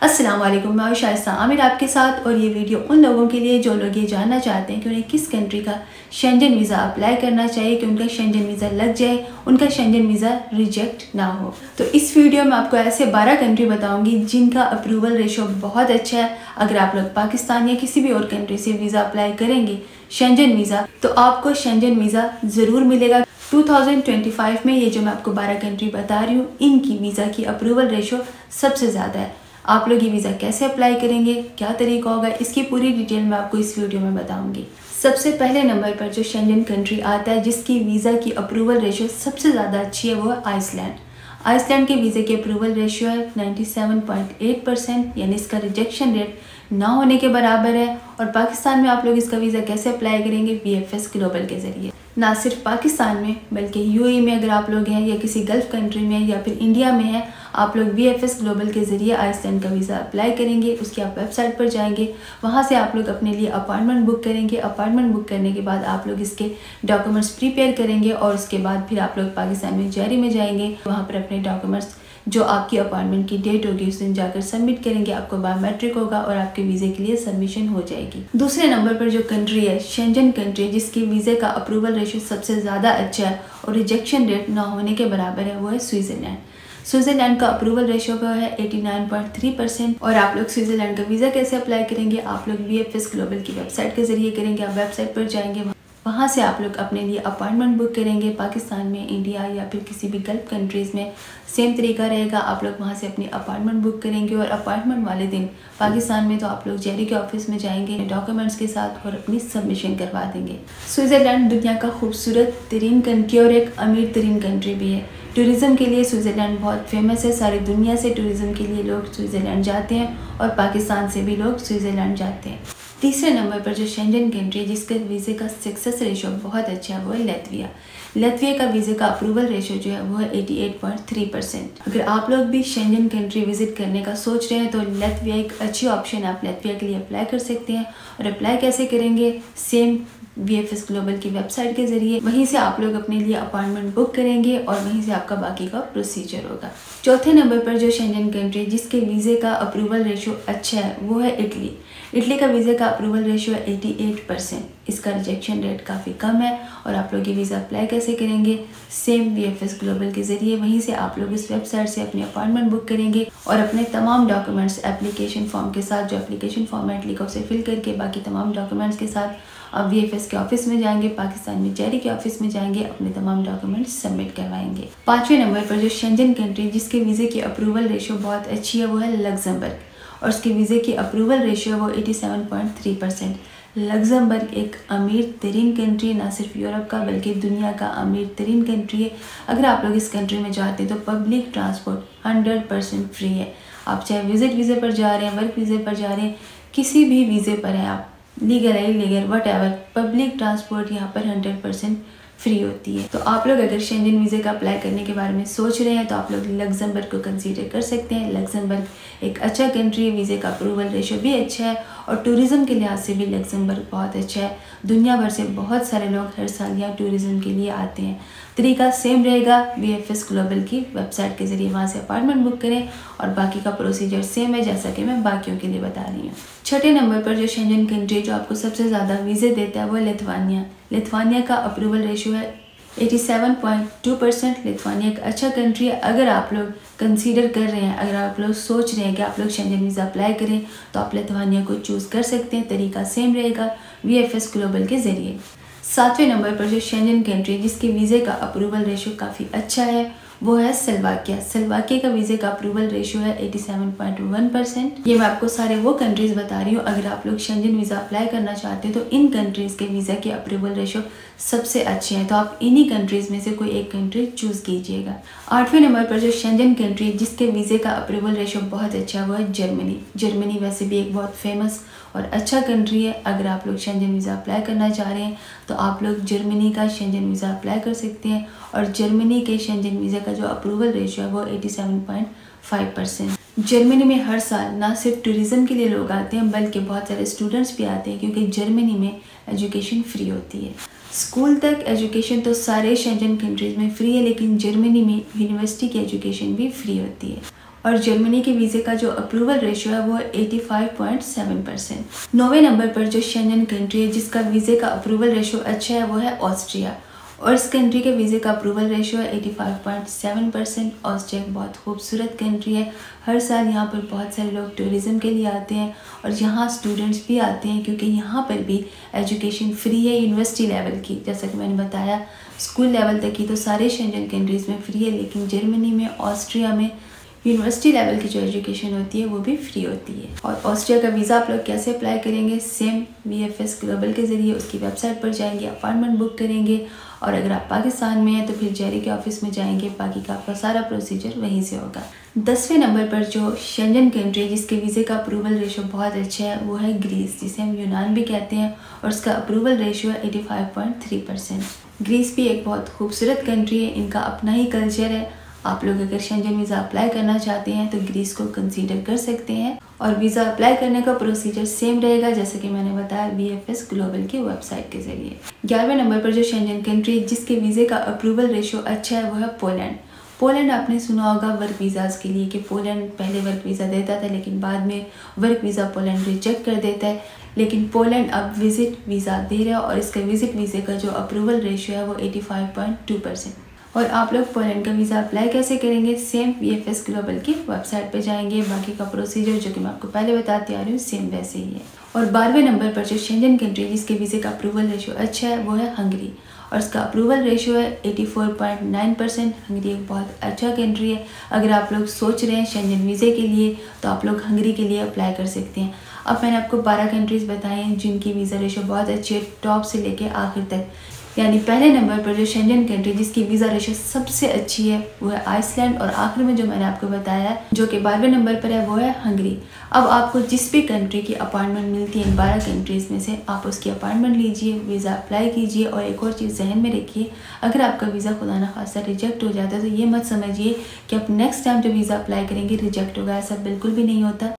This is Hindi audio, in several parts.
अस्सलाम वालेकुम, मैं शाइस्ता आमिर आपके साथ। और ये वीडियो उन लोगों के लिए जो लोग ये जानना चाहते हैं कि उन्हें किस कंट्री का शेंजन वीज़ा अप्लाई करना चाहिए कि उनका शेंजन वीज़ा लग जाए, उनका शेंजन वीज़ा रिजेक्ट ना हो। तो इस वीडियो में आपको ऐसे 12 कंट्री बताऊंगी जिनका अप्रूवल रेशो बहुत अच्छा है। अगर आप लोग पाकिस्तान या किसी भी और कंट्री से वीज़ा अप्लाई करेंगे शेंजन वीज़ा, तो आपको शेंजन वीज़ा ज़रूर मिलेगा। 2025 में ये जो मैं आपको 12 कंट्री बता रही हूँ, इनकी वीज़ा की अप्रूवल रेशो सबसे ज़्यादा है। आप लोग ये वीज़ा कैसे अप्लाई करेंगे, क्या तरीका होगा, इसकी पूरी डिटेल मैं आपको इस वीडियो में बताऊंगी। सबसे पहले नंबर पर जो शेंजन कंट्री आता है जिसकी वीज़ा की अप्रूवल रेशो सबसे ज़्यादा अच्छी है, वो है आइसलैंड। आइसलैंड के वीज़े की अप्रूवल रेशियो है 97.8%, यानी इसका रिजेक्शन रेट ना होने के बराबर है। और पाकिस्तान में आप लोग इसका वीज़ा कैसे अप्लाई करेंगे, VFS ग्लोबल के ज़रिए। ना सिर्फ पाकिस्तान में बल्कि UAE में अगर आप लोग हैं या किसी गल्फ़ कंट्री में या फिर इंडिया में हैं, आप लोग VFS ग्लोबल के ज़रिए आइसलैंड का वीज़ा अप्लाई करेंगे। उसकी आप वेबसाइट पर जाएंगे, वहाँ से आप लोग अपने लिए अपॉइंटमेंट बुक करेंगे। अपॉइंटमेंट बुक करने के बाद आप लोग इसके डॉक्यूमेंट्स प्रिपेयर करेंगे और उसके बाद फिर आप लोग पाकिस्तान में जारी में जाएंगे। वहाँ पर अपने डॉक्यूमेंट्स जो आपकी अपॉइंटमेंट की डेट होगी उस दिन जाकर सबमिट करेंगे। आपको बायोमेट्रिक होगा और आपके वीज़े के लिए सबमिशन हो जाएगी। दूसरे नंबर पर जो कंट्री है शेंजन कंट्री, जिसकी वीज़े का अप्रूवल रेशो सबसे ज़्यादा अच्छा है और रिजेक्शन रेट ना होने के बराबर है, वो है स्विट्ज़रलैंड। स्विट्ज़रलैंड का अप्रूवल रेशो है 89.3%। और आप लोग स्विट्ज़रलैंड का वीज़ा कैसे अप्लाई करेंगे, आप लोग VFS ग्लोबल की वेबसाइट के ज़रिए करेंगे। आप वेबसाइट पर जाएंगे, वहाँ से आप लोग अपने लिए अपॉइंटमेंट बुक करेंगे। पाकिस्तान में, इंडिया या फिर किसी भी गल्फ़ कंट्रीज़ में सेम तरीका रहेगा। आप लोग वहाँ से अपनी अपॉइंटमेंट बुक करेंगे और अपॉइंटमेंट वाले दिन पाकिस्तान में तो आप लोग जेरी के ऑफिस में जाएंगे डॉक्यूमेंट्स के साथ और अपनी सबमिशन करवा देंगे। स्विट्ज़रलैंड दुनिया का खूबसूरत तरीन कंट्री और एक अमीर तरीन कंट्री भी है। टूरिज़म के लिए स्विट्ज़रलैंड बहुत फेमस है। सारी दुनिया से टूरिज़म के लिए लोग स्विट्ज़रलैंड जाते हैं और पाकिस्तान से भी लोग स्विट्ज़रलैंड जाते हैं। तीसरे नंबर पर जो शेंजन कंट्री जिसके वीज़े का सक्सेस रेशो बहुत अच्छा है, वो है लैटविया। लैटविया का वीज़े का अप्रूवल रेशो जो है वो है 88.3%। अगर आप लोग भी शेंजन कंट्री विजिट करने का सोच रहे हैं तो लैटविया एक अच्छी ऑप्शन है। आप लैटविया के लिए अप्लाई कर सकते हैं। और अप्लाई कैसे करेंगे, सेम VFS ग्लोबल की वेबसाइट के ज़रिए। वहीं से आप लोग अपने लिए अपॉइंटमेंट बुक करेंगे और वहीं से आपका बाकी का प्रोसीजर होगा। चौथे नंबर पर जो शेंजन कंट्री जिसके वीज़े का अप्रूवल रेशो अच्छा है, वो है इटली। इटली का वीज़े का अप्रूवल रेशो है 88%। इसका रिजेक्शन रेट काफ़ी कम है। और आप लोग ये वीज़ा अप्लाई कैसे करेंगे, सेम VFS ग्लोबल के ज़रिए। वहीं से आप लोग इस वेबसाइट से अपनी अपॉइंटमेंट बुक करेंगे और अपने तमाम डॉक्यूमेंट्स एप्लीकेशन फॉर्म के साथ, जो एप्लीकेशन फॉर्मेट लिखा उसे फिल करके बाकी तमाम डॉक्यूमेंट्स के साथ आप VFS के ऑफिस में जाएंगे, पाकिस्तान में जेरी के ऑफिस में जाएंगे, अपने तमाम डॉक्यूमेंट्स सबमिट करवाएंगे। पाँचवें नंबर पर जो शेंजन कंट्री जिसके वीज़े की अप्रूवल रेशो बहुत अच्छी है, वो है लग्जमबर्ग। और उसके वीज़े की अप्रूवल रेशियो वो 87.3%। लग्जमबर्ग एक अमीर तरीन कंट्री है, ना सिर्फ यूरोप का बल्कि दुनिया का अमीर तरीन कंट्री है। अगर आप लोग इस कंट्री में जाते हैं तो पब्लिक ट्रांसपोर्ट 100% फ्री है। आप चाहे विजिट वीज़े पर जा रहे हैं, वर्क वीज़े पर जा रहे हैं, किसी भी वीज़े पर हैं आप, लीगल है illegal what ever, public transport यहाँ पर 100% फ्री होती है। तो आप लोग अगर शेंजन वीज़े का अप्लाई करने के बारे में सोच रहे हैं तो आप लोग लग्जमबर्ग को कंसीडर कर सकते हैं। लग्जमबर्ग एक अच्छा कंट्री है, वीज़े का अप्रूवल रेशो भी अच्छा है और टूरिज़म के लिहाज से भी लग्जमबर्ग बहुत अच्छा है। दुनिया भर से बहुत सारे लोग हर साल यहाँ टूरिज़म के लिए आते हैं। तरीका सेम रहेगा, VFS ग्लोबल की वेबसाइट के ज़रिए वहाँ से अपॉइंटमेंट बुक करें और बाकी का प्रोसीजर सेम है जैसा कि मैं बाकियों के लिए बता रही हूँ। छठे नंबर पर जो शेंजन कंट्री जो आपको सबसे ज़्यादा वीज़े देता है वो है लिथुआनिया। लिथुआनिया का अप्रूवल रेशो है 87.2%। लिथुआनिया एक अच्छा कंट्री है। अगर आप लोग कंसीडर कर रहे हैं, अगर आप लोग सोच रहे हैं कि आप लोग शेंजन वीज़ा अप्लाई करें तो आप लिथुआनिया को चूज़ कर सकते हैं। तरीका सेम रहेगा, VFS ग्लोबल के ज़रिए। सातवें नंबर पर जो शेंजन कंट्री जिसके वीज़े का अप्रूवल रेशो काफ़ी अच्छा है, वो है स्लोवाकिया। स्लोवाकिया का वीज़े का अप्रूवल रेशो है 87.1%। ये मैं आपको सारे वो कंट्रीज़ बता रही हूँ। अगर आप लोग शेंजन वीज़ा अप्लाई करना चाहते हैं तो इन कंट्रीज़ के वीज़ा के अप्रूवल रेशो सबसे अच्छे हैं, तो आप इन्हीं कंट्रीज़ में से कोई एक कंट्री चूज़ कीजिएगा। आठवें नंबर पर जो शेंजन कंट्री जिसके वीज़े का अप्रूवल रेशो बहुत अच्छा है, वो है जर्मनी। जर्मनी वैसे भी एक बहुत फेमस और अच्छा कंट्री है। अगर आप लोग शेंजन वीज़ा अप्लाई करना चाह रहे हैं तो आप लोग जर्मनी का शेंजन वीज़ा अप्लाई कर सकते हैं। और जर्मनी के शेंजन वीज़ा का जो अप्रूवल रेशियो है वो 87.5%। जर्मनी में हर साल ना सिर्फ टूरिज़म के लिए लोग आते हैं बल्कि बहुत सारे स्टूडेंट्स भी आते हैं, क्योंकि जर्मनी में एजुकेशन फ्री होती है। स्कूल तक एजुकेशन तो सारे शेंजन कंट्रीज़ में फ्री है, लेकिन जर्मनी में यूनिवर्सिटी की एजुकेशन भी फ्री होती है। और जर्मनी के वीज़े का जो अप्रूवल रेशियो है वो है 85.7%। 9वें नंबर पर जो शेंजन कंट्री है जिसका वीज़े का अप्रूवल रेशियो अच्छा है वो है ऑस्ट्रिया, और इस कंट्री के वीज़े का अप्रूवल रेशियो है 85.7%। ऑस्ट्रिया एक बहुत खूबसूरत कंट्री है। हर साल यहाँ पर बहुत सारे लोग टूरिज़म के लिए आते हैं और यहाँ स्टूडेंट्स भी आते हैं क्योंकि यहाँ पर भी एजुकेशन फ्री है यूनिवर्सिटी लेवल की। जैसा कि मैंने बताया स्कूल लेवल तक की तो सारे शेंजन कंट्रीज़ में फ्री है, लेकिन जर्मनी में, ऑस्ट्रिया में यूनिवर्सिटी लेवल की जो एजुकेशन होती है वो भी फ्री होती है। और ऑस्ट्रिया का वीज़ा आप लोग कैसे अप्लाई करेंगे? सेम VFS ग्लोबल के ज़रिए उसकी वेबसाइट पर जाएंगे, अपॉइंटमेंट बुक करेंगे, और अगर आप पाकिस्तान में हैं तो फिर जेरी के ऑफिस में जाएंगे। बाकी का आपका सारा प्रोसीजर वहीं से होगा। 10वें नंबर पर जो शेंजन कंट्री जिसके वीज़े का अप्रूवल रेशियो बहुत अच्छा है वो है ग्रीस, जिसे हम यूनान भी कहते हैं, और उसका अप्रूवल रेशियो है 85.3%। ग्रीस भी एक बहुत खूबसूरत कंट्री है, इनका अपना ही कल्चर है। आप लोग अगर शेंजन वीज़ा अप्लाई करना चाहते हैं तो ग्रीस को कंसीडर कर सकते हैं, और वीज़ा अप्लाई करने का प्रोसीजर सेम रहेगा जैसे कि मैंने बताया VFS ग्लोबल की वेबसाइट के ज़रिए। 11वें नंबर पर जो शेंजन कंट्री जिसके वीज़े का अप्रूवल रेशियो अच्छा है वो है पोलैंड। पोलैंड आपने सुना होगा वर्क वीज़ाज़ के लिए कि पोलैंड पहले वर्क वीज़ा देता था लेकिन बाद में वर्क वीज़ा पोलैंड रिजेक्ट कर देता है, लेकिन पोलैंड अब विज़िट वीज़ा दे रहा है और इसका विज़िट वीज़े का जो अप्रूवल रेशियो है वो 85.2%। और आप लोग पोलैंड का वीज़ा अप्लाई कैसे करेंगे? सेम VFS ग्लोबल की वेबसाइट पे जाएंगे। बाकी का प्रोसीजर जो कि मैं आपको पहले बताती आ रही हूँ सेम वैसे ही है। और 12वें नंबर पर जो शेंजन कंट्री जिसके वीज़े का अप्रूवल रेशियो अच्छा है वो है हंगरी, और इसका अप्रूवल रेशियो है 84.9%। हंगरी एक बहुत अच्छा कंट्री है। अगर आप लोग सोच रहे हैं शेंजन वीज़े के लिए तो आप लोग हंगरी के लिए अप्लाई कर सकते हैं। अब मैंने आपको 12 कंट्रीज़ बताए हैं जिनकी वीज़ा रेशियो बहुत अच्छी है, टॉप से लेके आखिर तक। यानी पहले नंबर पर जो शेंजन कंट्री जिसकी वीज़ा रेशियो सबसे अच्छी है वो है आइसलैंड, और आखिर में जो मैंने आपको बताया है जो कि 12वें नंबर पर है वो है हंगरी। अब आपको जिस भी कंट्री की अपॉइंटमेंट मिलती है इन 12 कंट्रीज़ में से आप उसकी अपॉइंटमेंट लीजिए, वीज़ा अप्लाई कीजिए। और एक और चीज़ जहन में रखिए, अगर आपका वीज़ा खुदा न खास्ता रिजेक्ट हो जाता है तो ये मत समझिए कि आप नेक्स्ट टाइम जो वीज़ा अप्लाई करेंगे रिजेक्ट होगा, ऐसा बिल्कुल भी नहीं होता।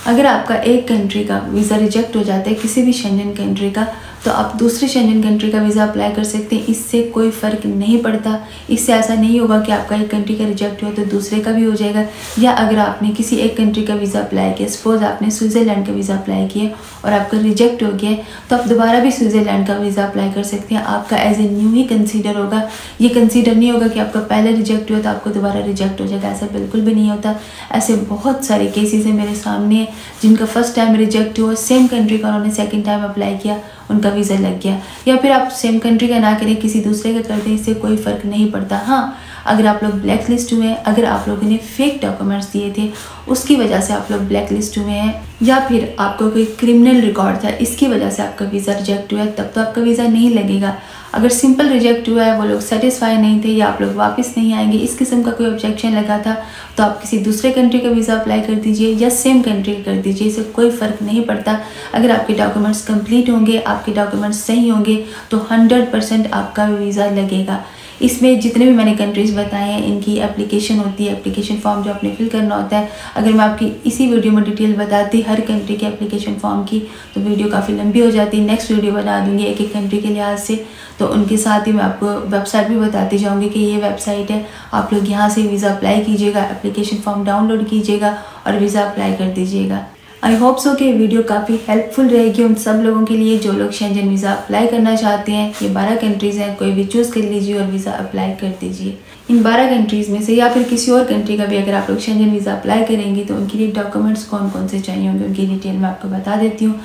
अगर आपका एक कंट्री का वीज़ा रिजेक्ट हो जाता है किसी भी शेंजन कंट्री का, तो आप दूसरी शेंजन कंट्री का वीज़ा अप्लाई कर सकते हैं। इससे कोई फ़र्क नहीं पड़ता। इससे ऐसा नहीं होगा कि आपका एक कंट्री का रिजेक्ट हुआ तो दूसरे का भी हो जाएगा। या अगर आपने किसी एक कंट्री का वीज़ा अप्लाई किया, सपोज़ आपने स्विट्ज़रलैंड का वीज़ा अप्लाई किया और आपका रिजेक्ट हो गया, तो आप दोबारा भी स्विट्ज़रलैंड का वीज़ा अप्लाई कर सकते हैं। आपका एज ए न्यू ही कंसीडर होगा। ये कंसीडर नहीं होगा कि आपका पहले रिजेक्ट हुआ तो आपको दोबारा रिजेक्ट हो जाएगा, ऐसा बिल्कुल भी नहीं होता। ऐसे बहुत सारे केसेस हैं मेरे सामने जिनका फर्स्ट टाइम रिजेक्ट हुआ, सेम कंट्री का उन्होंने सेकंड टाइम अप्लाई किया, उनका वीज़ा लग गया। या फिर आप सेम कंट्री का ना करें, किसी दूसरे का कर दें, इससे कोई फ़र्क नहीं पड़ता। हाँ, अगर आप लोग ब्लैक लिस्ट हुए हैं, अगर आप लोगों ने फेक डॉक्यूमेंट्स दिए थे उसकी वजह से आप लोग ब्लैक लिस्ट हुए हैं, या फिर आपको कोई क्रिमिनल रिकॉर्ड था इसकी वजह से आपका वीज़ा रिजेक्ट हुआ है, तब तो आपका वीज़ा नहीं लगेगा। अगर सिंपल रिजेक्ट हुआ है, वो लोग सेटिस्फाई नहीं थे या आप लोग वापस नहीं आएंगे, इस किस्म का कोई ऑब्जेक्शन लगा था, तो आप किसी दूसरे कंट्री का वीज़ा अप्लाई कर दीजिए या सेम कंट्री का कर दीजिए, इससे कोई फ़र्क नहीं पड़ता। अगर आपके डॉक्यूमेंट्स कंप्लीट होंगे, आपके डॉक्यूमेंट्स सही होंगे तो 100% आपका वीज़ा लगेगा। इसमें जितने भी मैंने कंट्रीज़ बताए हैं इनकी एप्लीकेशन होती है, एप्लीकेशन फॉर्म जो आपने फिल करना होता है। अगर मैं आपकी इसी वीडियो में डिटेल बताती हर कंट्री के एप्लीकेशन फॉर्म की तो वीडियो काफ़ी लंबी हो जाती है। नेक्स्ट वीडियो बना दूंगी एक एक कंट्री के लिहाज से, तो उनके साथ ही मैं आपको वेबसाइट भी बताती जाऊँगी कि ये वेबसाइट है, आप लोग यहाँ से वीज़ा अप्लाई कीजिएगा, एप्लीकेशन फॉर्म डाउनलोड कीजिएगा और वीज़ा अप्लाई कर दीजिएगा। आई होप सो कि वीडियो काफ़ी हेल्पफुल रहेगी उन सब लोगों के लिए जो लोग शेंजन वीज़ा अप्लाई करना चाहते हैं। ये 12 कंट्रीज़ हैं, कोई भी चूज़ कर लीजिए और वीज़ा अप्लाई कर दीजिए। इन 12 कंट्रीज़ में से या फिर किसी और कंट्री का भी अगर आप लोग शेंजन वीज़ा अप्लाई करेंगे तो उनके लिए डॉक्यूमेंट्स कौन कौन से चाहिए होंगे उनकी डिटेल मैं आपको बता देती हूँ।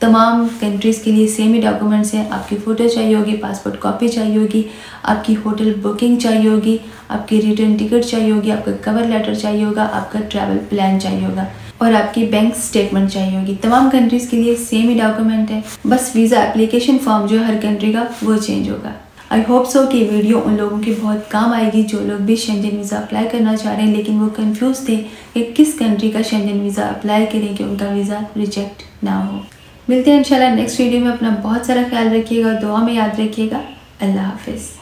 तमाम कंट्रीज़ के लिए सेम ही डॉक्यूमेंट्स हैं। आपकी फ़ोटो चाहिए होगी, पासपोर्ट कॉपी चाहिए होगी, आपकी होटल बुकिंग चाहिए होगी, आपकी रिटर्न टिकट चाहिए होगी, आपका कवर लेटर चाहिए होगा, आपका ट्रैवल प्लान चाहिए होगा और आपकी बैंक स्टेटमेंट चाहिए होगी। तमाम कंट्रीज़ के लिए सेम ही डॉक्यूमेंट है, बस वीज़ा एप्लीकेशन फॉर्म जो हर कंट्री का वो चेंज होगा। आई होप सो कि वीडियो उन लोगों की बहुत काम आएगी जो लोग भी शेंजन वीज़ा अप्लाई करना चाह रहे हैं लेकिन वो कंफ्यूज थे कि किस कंट्री का शेंजन वीज़ा अप्लाई करें कि उनका वीज़ा रिजेक्ट ना हो। मिलते हैं इंशाल्लाह नेक्स्ट वीडियो में। अपना बहुत सारा ख्याल रखिएगा, दुआ में याद रखिएगा। अल्लाह हाफिज़।